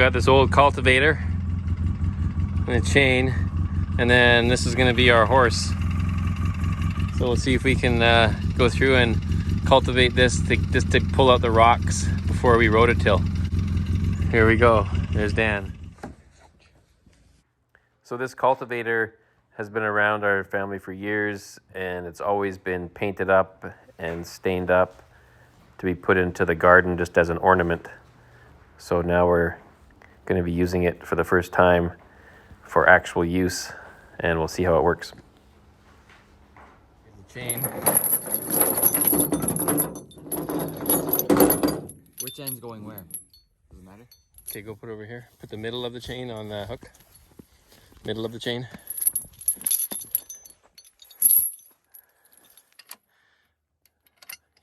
got this old cultivator and a chain, and then this is gonna be our horse. So we'll see if we can go through and cultivate this just to pull out the rocks before we rototill. Here we go, there's Dan. So this cultivator has been around our family for years, and it's always been painted up and stained up to be put into the garden just as an ornament. So now we're going to be using it for the first time for actual use, and we'll see how it works. Here's the chain. Which end's going where? Does it matter? Okay, go put it over here. Put the middle of the chain on the hook. Middle of the chain.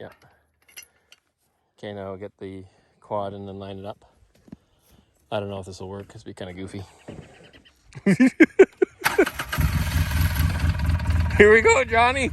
Yeah. Okay, now get the quad and then line it up. I don't know if this will work, because it'll be kind of goofy. Here we go, Johnny.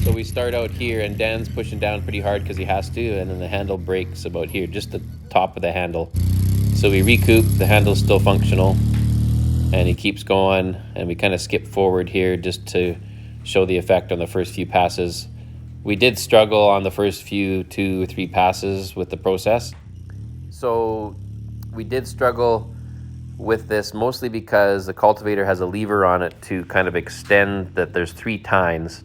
So we start out here, and Dan's pushing down pretty hard because he has to, and then the handle breaks about here, just the top of the handle. So we recoup, the handle's still functional, and he keeps going, and we kind of skip forward here just to show the effect on the first few passes. We did struggle on the first few 2 or 3 passes with the process. So we did struggle with this mostly because the cultivator has a lever on it to kind of extend that there's 3 tines.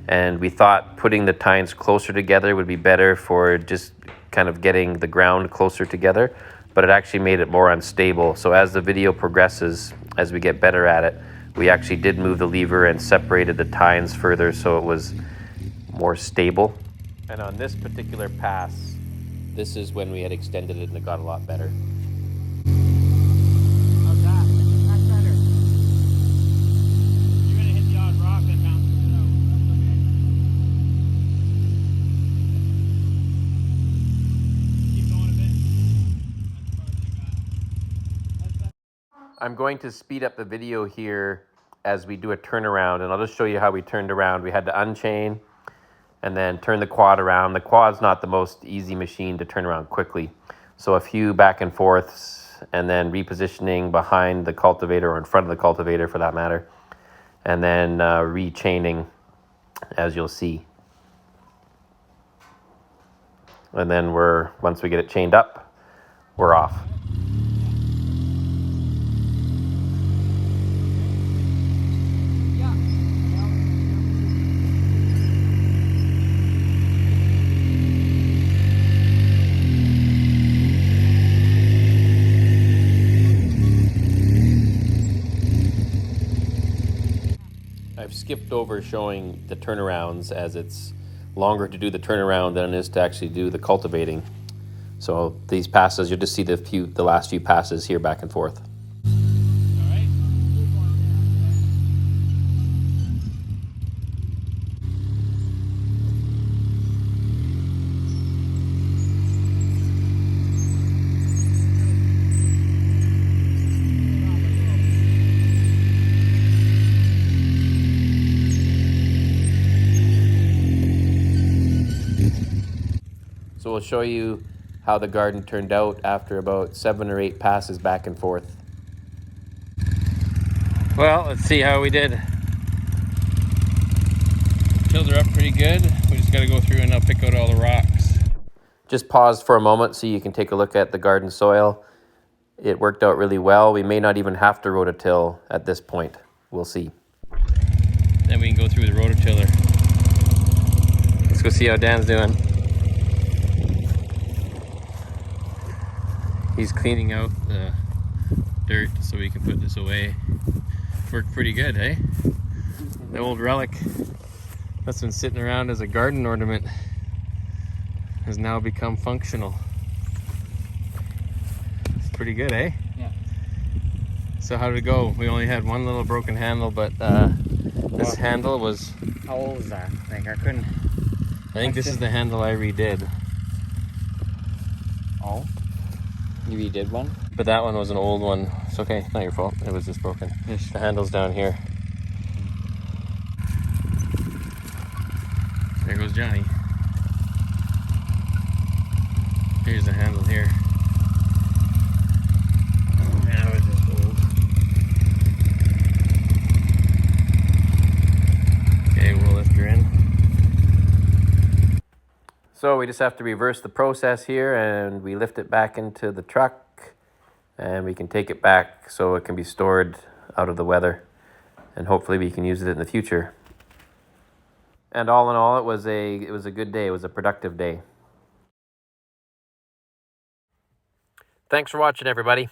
And we thought putting the tines closer together would be better for just kind of getting the ground closer together, but it actually made it more unstable. So as the video progresses, as we get better at it, we actually did move the lever and separated the tines further so it was more stable. And on this particular pass, this is when we had extended it and it got a lot better. How's that? That's better. You're gonna hit the odd rock that bounces it out. Keep going a bit. That's about what you got. I'm going to speed up the video here as we do a turnaround, and I'll just show you how we turned around. We had to unchain and then turn the quad around. The quad's not the most easy machine to turn around quickly. So a few back and forths, and then repositioning behind the cultivator, or in front of the cultivator for that matter, and then rechaining, as you'll see. And then once we get it chained up, we're off. I've skipped over showing the turnarounds, as it's longer to do the turnaround than it is to actually do the cultivating. So these passes, you'll just see the last few passes here back and forth. So we'll show you how the garden turned out after about 7 or 8 passes back and forth. Well, let's see how we did. Tills are up pretty good. We just got to go through and I'll pick out all the rocks. Just pause for a moment so you can take a look at the garden soil. It worked out really well. We may not even have to rototill at this point. We'll see. Then we can go through the rototiller. Let's go see how Dan's doing. He's cleaning out dirt so we can put this away. Worked pretty good, eh? The old relic that's been sitting around as a garden ornament has now become functional. It's pretty good, eh? Yeah. So how did it go? We only had one little broken handle, but this handle was... How old is that? Like, I couldn't... I think this is the handle I redid. Oh? You redid one? But that one was an old one. It's okay, not your fault. It was just broken. Yes. The handle's down here. There goes Johnny. Here's the handle here. That was just old. Okay, we'll lift her in. So we just have to reverse the process here, and we lift it back into the truck, and we can take it back so it can be stored out of the weather, and hopefully we can use it in the future. And all in all, it was a good day. It was a productive day. Thanks for watching, everybody.